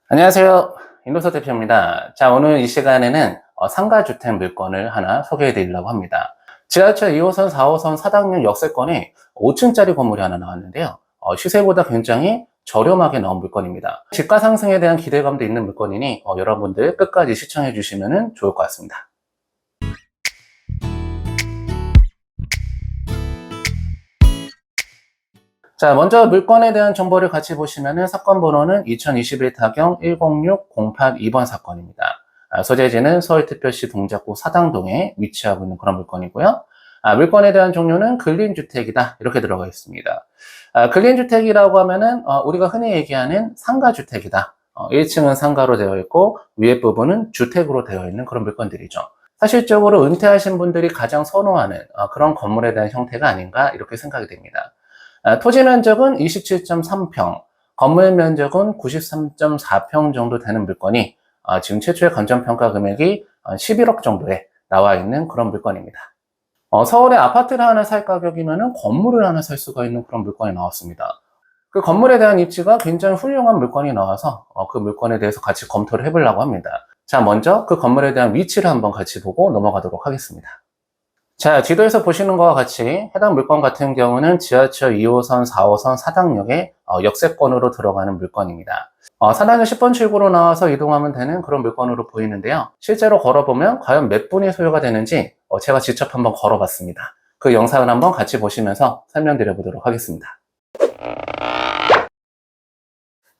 안녕하세요. 인도서 대표입니다. 자, 오늘 이 시간에는 상가주택 물건을 하나 소개해 드리려고 합니다. 지하철 2호선, 4호선 사당역 역세권에 5층짜리 건물이 하나 나왔는데요. 시세보다 굉장히 저렴하게 나온 물건입니다. 집가 상승에 대한 기대감도 있는 물건이니 여러분들 끝까지 시청해 주시면 좋을 것 같습니다. 자, 먼저 물건에 대한 정보를 같이 보시면은 사건 번호는 2021 타경 106082번 사건입니다. 소재지는 서울특별시 동작구 사당동에 위치하고 있는 그런 물건이고요. 물건에 대한 종류는 근린주택이다. 이렇게 들어가 있습니다. 근린주택이라고 하면은 우리가 흔히 얘기하는 상가주택이다. 1층은 상가로 되어 있고 위에 부분은 주택으로 되어 있는 그런 물건들이죠. 사실적으로 은퇴하신 분들이 가장 선호하는 그런 건물에 대한 형태가 아닌가 이렇게 생각이 됩니다. 토지 면적은 27.3평, 건물 면적은 93.4평 정도 되는 물건이 지금 최초의 건전평가 금액이 11억 정도에 나와 있는 그런 물건입니다. 서울에 아파트를 하나 살 가격이면 건물을 하나 살 수가 있는 그런 물건이 나왔습니다. 그 건물에 대한 입지가 굉장히 훌륭한 물건이 나와서 그 물건에 대해서 같이 검토를 해보려고 합니다. 자, 먼저 그 건물에 대한 위치를 한번 같이 보고 넘어가도록 하겠습니다. 자, 지도에서 보시는 것과 같이 해당 물건 같은 경우는 지하철 2호선, 4호선 사당역에 역세권으로 들어가는 물건입니다. 사당역 10번 출구로 나와서 이동하면 되는 그런 물건으로 보이는데요. 실제로 걸어보면 과연 몇 분이 소요가 되는지 제가 직접 한번 걸어봤습니다. 그 영상을 한번 같이 보시면서 설명드려 보도록 하겠습니다.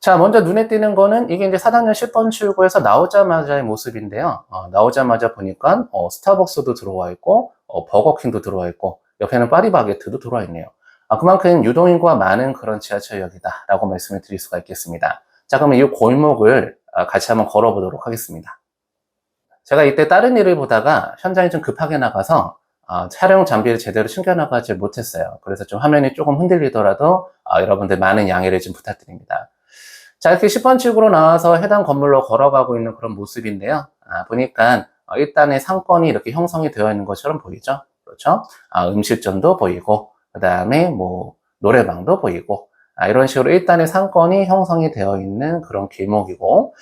자, 먼저 눈에 띄는 거는 이게 이제 사당역 10번 출구에서 나오자마자의 모습인데요. 나오자마자 보니까 스타벅스도 들어와 있고 버거킹도 들어와 있고 옆에는 파리바게트도 들어와 있네요. 그만큼 유동인구가 많은 그런 지하철역이다 라고 말씀을 드릴 수가 있겠습니다. 자, 그러면 이 골목을 같이 한번 걸어보도록 하겠습니다. 제가 이때 다른 일을 보다가 현장에 좀 급하게 나가서 촬영 장비를 제대로 챙겨나가지 못했어요. 그래서 좀 화면이 조금 흔들리더라도 여러분들 많은 양해를 좀 부탁드립니다. 자, 이렇게 10번 출구로 나와서 해당 건물로 걸어가고 있는 그런 모습인데요. 보니까 일단의 상권이 이렇게 형성이 되어 있는 것처럼 보이죠? 그렇죠? 음식점도 보이고, 그 다음에 뭐 노래방도 보이고, 이런 식으로 일단의 상권이 형성이 되어 있는 그런 길목이고,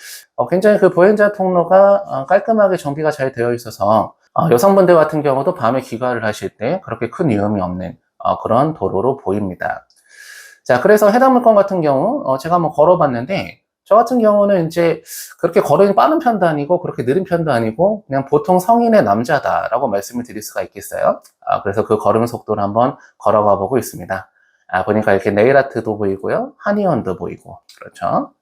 굉장히 그 보행자 통로가 깔끔하게 정비가 잘 되어 있어서 여성분들 같은 경우도 밤에 귀가를 하실 때 그렇게 큰 위험이 없는 그런 도로로 보입니다. 자, 그래서 해당 물건 같은 경우, 제가 한번 걸어봤는데, 저 같은 경우는 이제 그렇게 걸음이 빠른 편도 아니고, 그렇게 느린 편도 아니고, 그냥 보통 성인의 남자다라고 말씀을 드릴 수가 있겠어요. 그래서 그 걸음 속도를 한번 걸어가 보고 있습니다. 보니까 이렇게 네일아트도 보이고요, 한의원도 보이고, 그렇죠.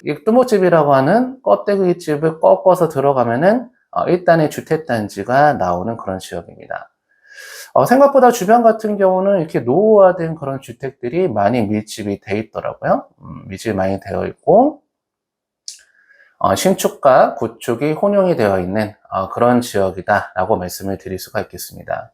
이 뚜모집이라고 하는 껍데기 집을 꺾어서 들어가면은, 일단의 주택단지가 나오는 그런 지역입니다. 생각보다 주변 같은 경우는 이렇게 노후화된 그런 주택들이 많이 밀집이 돼 있더라고요. 밀집이 많이 되어 있고, 신축과 구축이 혼용이 되어 있는 그런 지역이다라고 말씀을 드릴 수가 있겠습니다.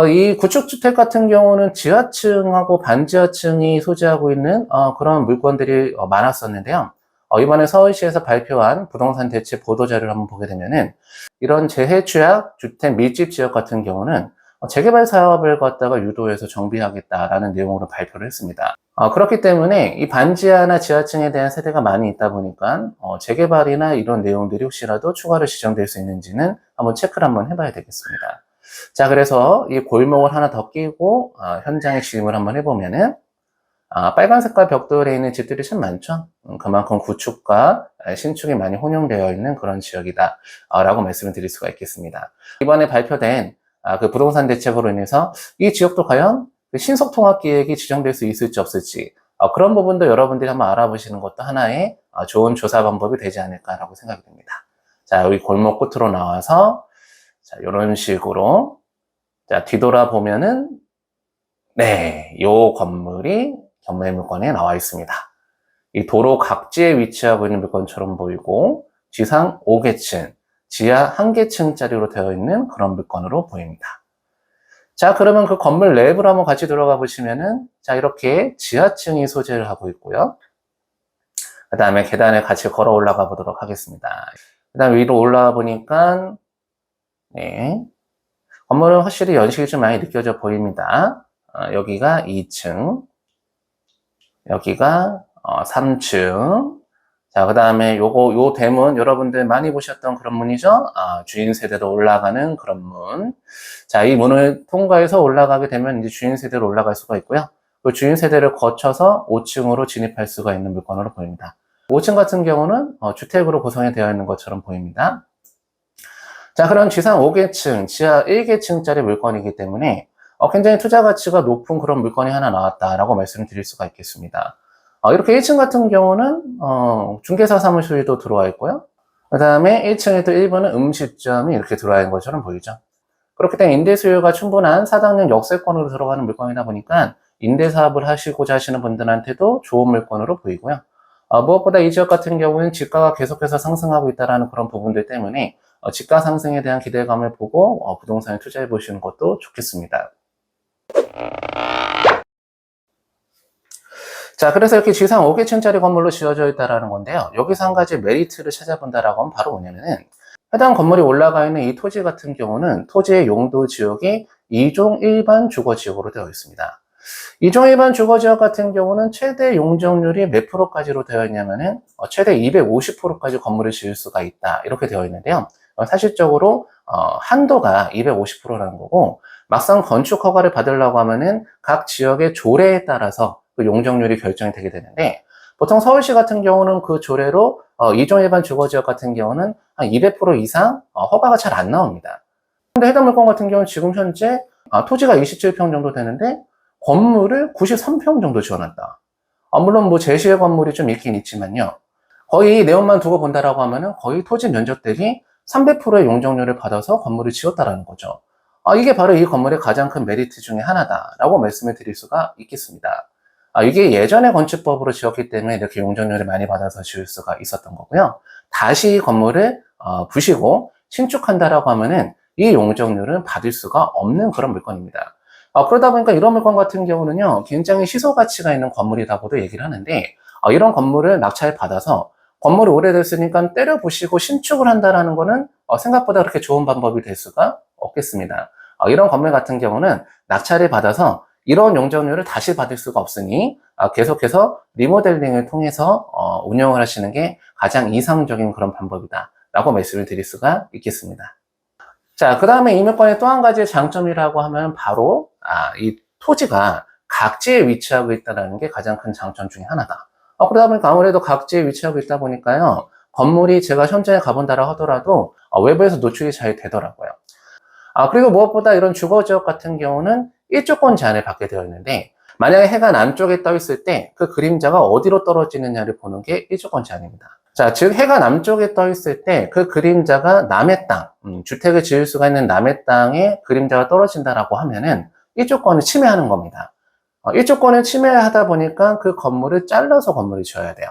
이 구축주택 같은 경우는 지하층하고 반지하층이 소지하고 있는 그런 물건들이 많았었는데요. 이번에 서울시에서 발표한 부동산 대책 보도자료를 한번 보게 되면은 이런 재해취약 주택 밀집 지역 같은 경우는 재개발 사업을 갖다가 유도해서 정비하겠다라는 내용으로 발표를 했습니다. 그렇기 때문에 이 반지하나 지하층에 대한 세대가 많이 있다 보니까 재개발이나 이런 내용들이 혹시라도 추가로 지정될 수 있는지는 한번 체크를 한번 해봐야 되겠습니다. 자, 그래서 이 골목을 하나 더 끼고 현장에 진입을 한번 해보면은 빨간 색깔 벽돌에 있는 집들이 참 많죠. 그만큼 구축과 신축이 많이 혼용되어 있는 그런 지역이다 라고 말씀을 드릴 수가 있겠습니다. 이번에 발표된 그 부동산 대책으로 인해서 이 지역도 과연 신속통합계획이 지정될 수 있을지 없을지 그런 부분도 여러분들이 한번 알아보시는 것도 하나의 좋은 조사 방법이 되지 않을까라고 생각이 됩니다. 자, 여기 골목 끝으로 나와서 자, 이런 식으로 자, 뒤돌아보면은 네, 요 건물이 전매 물건에 나와 있습니다. 이 도로 각지에 위치하고 있는 물건처럼 보이고 지상 5개층, 지하 1개층짜리로 되어 있는 그런 물건으로 보입니다. 자, 그러면 그 건물 내부로 한번 같이 들어가 보시면은 자, 이렇게 지하층이 소재를 하고 있고요. 그 다음에 계단에 같이 걸어 올라가 보도록 하겠습니다. 그 다음에 위로 올라와 보니까 네, 건물은 확실히 연식이 좀 많이 느껴져 보입니다. 여기가 2층, 여기가 3층, 자, 그 다음에 요 대문, 여러분들 많이 보셨던 그런 문이죠? 주인 세대로 올라가는 그런 문. 자, 이 문을 통과해서 올라가게 되면 이제 주인 세대로 올라갈 수가 있고요. 그 주인 세대를 거쳐서 5층으로 진입할 수가 있는 물건으로 보입니다. 5층 같은 경우는 주택으로 구성이 되어 있는 것처럼 보입니다. 자, 그럼 지상 5계층, 지하 1계층짜리 물건이기 때문에 굉장히 투자 가치가 높은 그런 물건이 하나 나왔다라고 말씀을 드릴 수가 있겠습니다. 이렇게 1층 같은 경우는 중개사 사무실도 들어와 있고요. 그 다음에 1층에도 일부는 음식점이 이렇게 들어와 있는 것처럼 보이죠. 그렇기 때문에 임대 수요가 충분한 사당역 역세권으로 들어가는 물건이다 보니까 임대 사업을 하시고자 하시는 분들한테도 좋은 물건으로 보이고요. 무엇보다 이 지역 같은 경우는 집가가 계속해서 상승하고 있다는 그런 부분들 때문에 집가 상승에 대한 기대감을 보고 부동산에 투자해 보시는 것도 좋겠습니다. 자, 그래서 이렇게 지상 5계층짜리 건물로 지어져 있다는 건데요. 여기서 한 가지 메리트를 찾아본다라고 하면 바로 뭐냐면은 해당 건물이 올라가 있는 이 토지 같은 경우는 토지의 용도 지역이 2종 일반 주거지역으로 되어 있습니다. 2종 일반 주거지역 같은 경우는 최대 용적률이 몇 프로까지로 되어 있냐면은 최대 250%까지 건물을 지을 수가 있다 이렇게 되어 있는데요. 사실적으로 한도가 250%라는 거고 막상 건축 허가를 받으려고 하면은 각 지역의 조례에 따라서 그 용적률이 결정이 되게 되는데 보통 서울시 같은 경우는 그 조례로 2종 일반 주거지역 같은 경우는 한 200% 이상 허가가 잘 안 나옵니다. 근데 해당 물건 같은 경우는 지금 현재 토지가 27평 정도 되는데 건물을 93평 정도 지어놨다. 물론 뭐 제시의 건물이 좀 있긴 있지만요. 거의 내용만 두고 본다라고 하면은 거의 토지 면적 대비 300%의 용적률을 받아서 건물을 지었다라는 거죠. 이게 바로 이 건물의 가장 큰 메리트 중에 하나다라고 말씀을 드릴 수가 있겠습니다. 이게 예전에 건축법으로 지었기 때문에 이렇게 용적률을 많이 받아서 지을 수가 있었던 거고요. 다시 건물을 부시고 신축한다라고 하면은 이 용적률은 받을 수가 없는 그런 물건입니다. 그러다 보니까 이런 물건 같은 경우는요, 굉장히 시소 가치가 있는 건물이라고도 얘기를 하는데, 이런 건물을 낙찰 받아서 건물이 오래됐으니까 때려 부시고 신축을 한다라는 거는 생각보다 그렇게 좋은 방법이 될 수가 없겠습니다. 이런 건물 같은 경우는 낙찰을 받아서 이런 용적률을 다시 받을 수가 없으니 계속해서 리모델링을 통해서 운영을 하시는 게 가장 이상적인 그런 방법이다 라고 말씀을 드릴 수가 있겠습니다. 자, 그 다음에 이 물건의 또 한 가지 장점이라고 하면 바로 이 토지가 각지에 위치하고 있다는 게 가장 큰 장점 중에 하나다. 그러다 보니까 아무래도 각지에 위치하고 있다 보니까요, 건물이 제가 현장에 가본다라 하더라도 외부에서 노출이 잘 되더라고요. 그리고 무엇보다 이런 주거지역 같은 경우는 일조권 제한을 받게 되어 있는데, 만약에 해가 남쪽에 떠 있을 때 그 그림자가 어디로 떨어지느냐를 보는 게 일조권 제한입니다. 자, 즉 해가 남쪽에 떠 있을 때 그 그림자가 남의 땅, 주택을 지을 수가 있는 남의 땅에 그림자가 떨어진다라고 하면은 일조권을 침해하는 겁니다. 일조권을 침해하다 보니까 그 건물을 잘라서 건물을 지어야 돼요.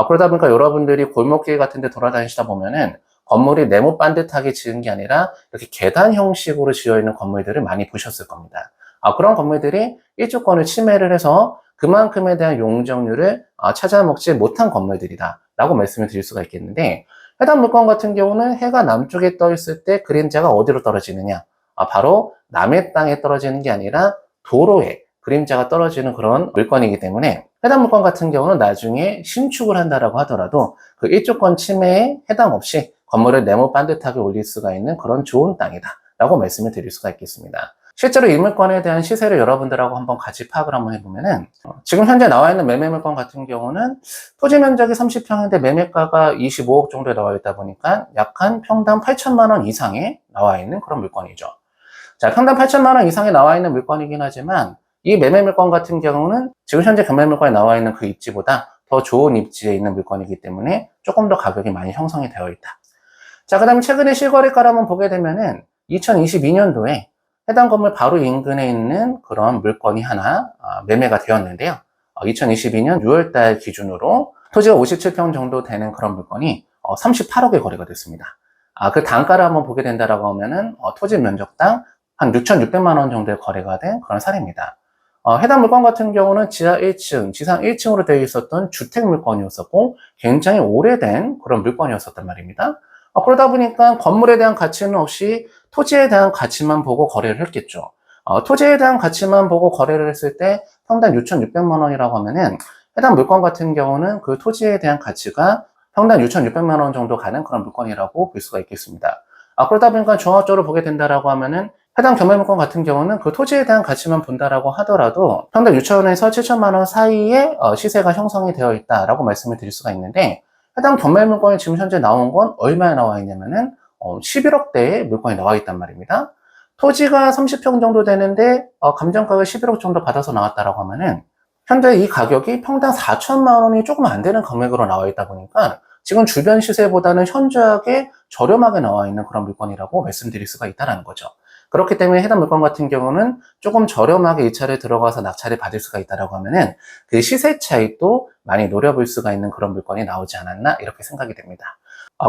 그러다 보니까 여러분들이 골목길 같은 데 돌아다니시다 보면은 건물이 네모 반듯하게 지은 게 아니라 이렇게 계단 형식으로 지어 있는 건물들을 많이 보셨을 겁니다. 그런 건물들이 일조권을 침해를 해서 그만큼에 대한 용적률을 찾아먹지 못한 건물들이다 라고 말씀을 드릴 수가 있겠는데, 해당 물건 같은 경우는 해가 남쪽에 떠 있을 때 그림자가 어디로 떨어지느냐, 바로 남의 땅에 떨어지는 게 아니라 도로에 그림자가 떨어지는 그런 물건이기 때문에 해당 물건 같은 경우는 나중에 신축을 한다라고 하더라도 그 일조권 침해에 해당 없이 건물을 네모 반듯하게 올릴 수가 있는 그런 좋은 땅이다 라고 말씀을 드릴 수가 있겠습니다. 실제로 이 물건에 대한 시세를 여러분들하고 한번 같이 파악을 한번 해보면은 지금 현재 나와 있는 매매 물건 같은 경우는 토지 면적이 30평인데 매매가가 25억 정도에 나와 있다 보니까 약 한 평당 8천만 원 이상에 나와 있는 그런 물건이죠. 자, 평당 8천만 원 이상에 나와 있는 물건이긴 하지만 이 매매 물건 같은 경우는 지금 현재 경매 물건에 나와 있는 그 입지보다 더 좋은 입지에 있는 물건이기 때문에 조금 더 가격이 많이 형성이 되어 있다. 자, 그 다음에 최근에 실거래가를 한번 보게 되면은 2022년도에 해당 건물 바로 인근에 있는 그런 물건이 하나 매매가 되었는데요. 2022년 6월달 기준으로 토지가 57평 정도 되는 그런 물건이 38억에 거래가 됐습니다. 그 단가를 한번 보게 된다라고 하면은 토지 면적당 한 6,600만 원 정도의 거래가 된 그런 사례입니다. 해당 물건 같은 경우는 지하 1층, 지상 1층으로 되어 있었던 주택 물건이었었고 굉장히 오래된 그런 물건이었었단 말입니다. 그러다 보니까 건물에 대한 가치는 없이 토지에 대한 가치만 보고 거래를 했겠죠. 토지에 대한 가치만 보고 거래를 했을 때 평당 6,600만 원이라고 하면은 해당 물건 같은 경우는 그 토지에 대한 가치가 평당 6,600만 원 정도 가는 그런 물건이라고 볼 수가 있겠습니다. 그러다 보니까 종합적으로 보게 된다라고 하면은 해당 경매물건 같은 경우는 그 토지에 대한 가치만 본다라고 하더라도 평당 6천원에서 7천만 원 사이에 시세가 형성이 되어 있다라고 말씀을 드릴 수가 있는데, 해당 경매물건이 지금 현재 나온 건 얼마에 나와 있냐면은 11억대의 물건이 나와 있단 말입니다. 토지가 30평 정도 되는데 감정가가 11억 정도 받아서 나왔다라고 하면은 현재 이 가격이 평당 4천만 원이 조금 안 되는 금액으로 나와 있다 보니까 지금 주변 시세보다는 현저하게 저렴하게 나와 있는 그런 물건이라고 말씀드릴 수가 있다는 거죠. 그렇기 때문에 해당 물건 같은 경우는 조금 저렴하게 입찰에 들어가서 낙찰을 받을 수가 있다라고 하면은 그 시세 차익도 많이 노려볼 수가 있는 그런 물건이 나오지 않았나 이렇게 생각이 됩니다.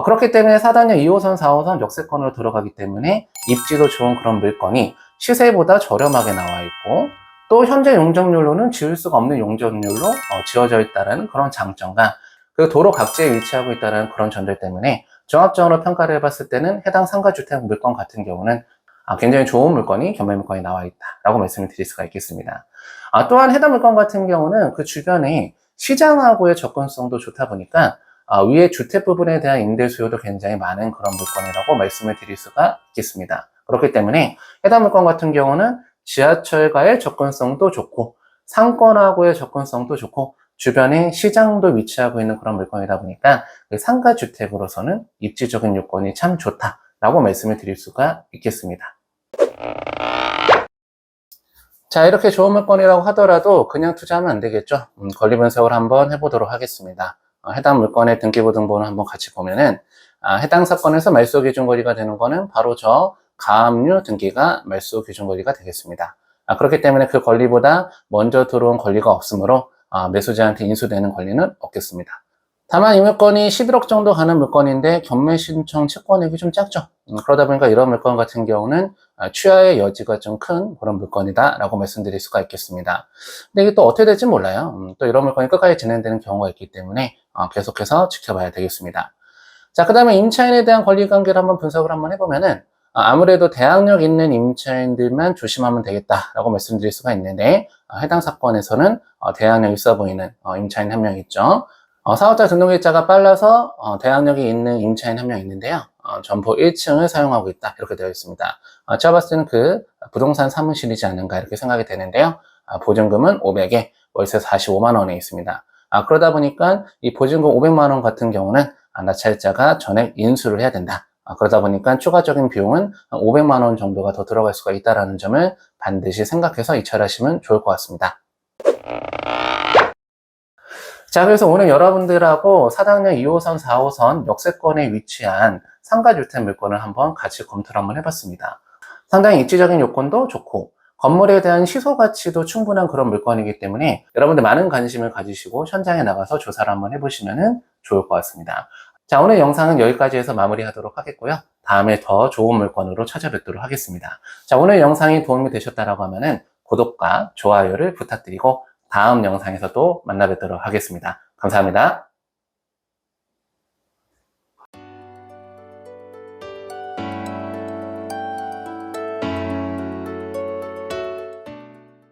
그렇기 때문에 4단역 2호선, 4호선 역세권으로 들어가기 때문에 입지도 좋은 그런 물건이 시세보다 저렴하게 나와 있고, 또 현재 용적률로는 지을 수가 없는 용적률로 지어져 있다는 그런 장점과 그 도로 각지에 위치하고 있다는 그런 점들 때문에 종합적으로 평가를 해봤을 때는 해당 상가주택 물건 같은 경우는 굉장히 좋은 물건이 경매물건이 나와 있다라고 말씀을 드릴 수가 있겠습니다. 또한 해당 물건 같은 경우는 그 주변에 시장하고의 접근성도 좋다 보니까 위에 주택 부분에 대한 임대 수요도 굉장히 많은 그런 물건이라고 말씀을 드릴 수가 있겠습니다. 그렇기 때문에 해당 물건 같은 경우는 지하철과의 접근성도 좋고 상권하고의 접근성도 좋고 주변에 시장도 위치하고 있는 그런 물건이다 보니까 상가주택으로서는 입지적인 요건이 참 좋다라고 말씀을 드릴 수가 있겠습니다. 자, 이렇게 좋은 물건이라고 하더라도 그냥 투자하면 안 되겠죠. 권리 분석을 한번 해보도록 하겠습니다. 해당 물건의 등기부 등본을 한번 같이 보면은 해당 사건에서 말소 기준 권리가 되는 거는 바로 저 가압류 등기가 말소 기준 권리가 되겠습니다. 그렇기 때문에 그 권리보다 먼저 들어온 권리가 없으므로 매수자한테 인수되는 권리는 없겠습니다. 다만 이 물건이 11억 정도 가는 물건인데 경매 신청 채권액이 좀 작죠. 그러다 보니까 이런 물건 같은 경우는 취하의 여지가 좀 큰 그런 물건이다 라고 말씀드릴 수가 있겠습니다. 근데 이게 또 어떻게 될지 몰라요. 또 이런 물건이 끝까지 진행되는 경우가 있기 때문에 계속해서 지켜봐야 되겠습니다. 자, 그 다음에 임차인에 대한 권리관계를 한번 분석을 한번 해보면은 아무래도 대항력 있는 임차인들만 조심하면 되겠다라고 말씀드릴 수가 있는데, 해당 사건에서는 대항력 있어 보이는 임차인 한 명 있죠. 사업자 등록일자가 빨라서 대항력이 있는 임차인 한 명 있는데요. 점포 1층을 사용하고 있다 이렇게 되어 있습니다. 제가 봤을 때는 그 부동산 사무실이지 않는가 이렇게 생각이 되는데요. 보증금은 500에 월세 45만 원에 있습니다. 그러다 보니까 이 보증금 500만 원 같은 경우는 낙찰자가 전액 인수를 해야 된다. 그러다 보니까 추가적인 비용은 500만 원 정도가 더 들어갈 수가 있다는 점을 반드시 생각해서 입찰하시면 좋을 것 같습니다. 자, 그래서 오늘 여러분들하고 4당역 2호선, 4호선 역세권에 위치한 상가주택 물건을 한번 같이 검토를 한번 해봤습니다. 상당히 입지적인 요건도 좋고 건물에 대한 시소 가치도 충분한 그런 물건이기 때문에 여러분들 많은 관심을 가지시고 현장에 나가서 조사를 한번 해보시면 좋을 것 같습니다. 자, 오늘 영상은 여기까지 해서 마무리하도록 하겠고요. 다음에 더 좋은 물건으로 찾아뵙도록 하겠습니다. 자, 오늘 영상이 도움이 되셨다라고 하면은 구독과 좋아요를 부탁드리고 다음 영상에서 또 만나 뵙도록 하겠습니다. 감사합니다.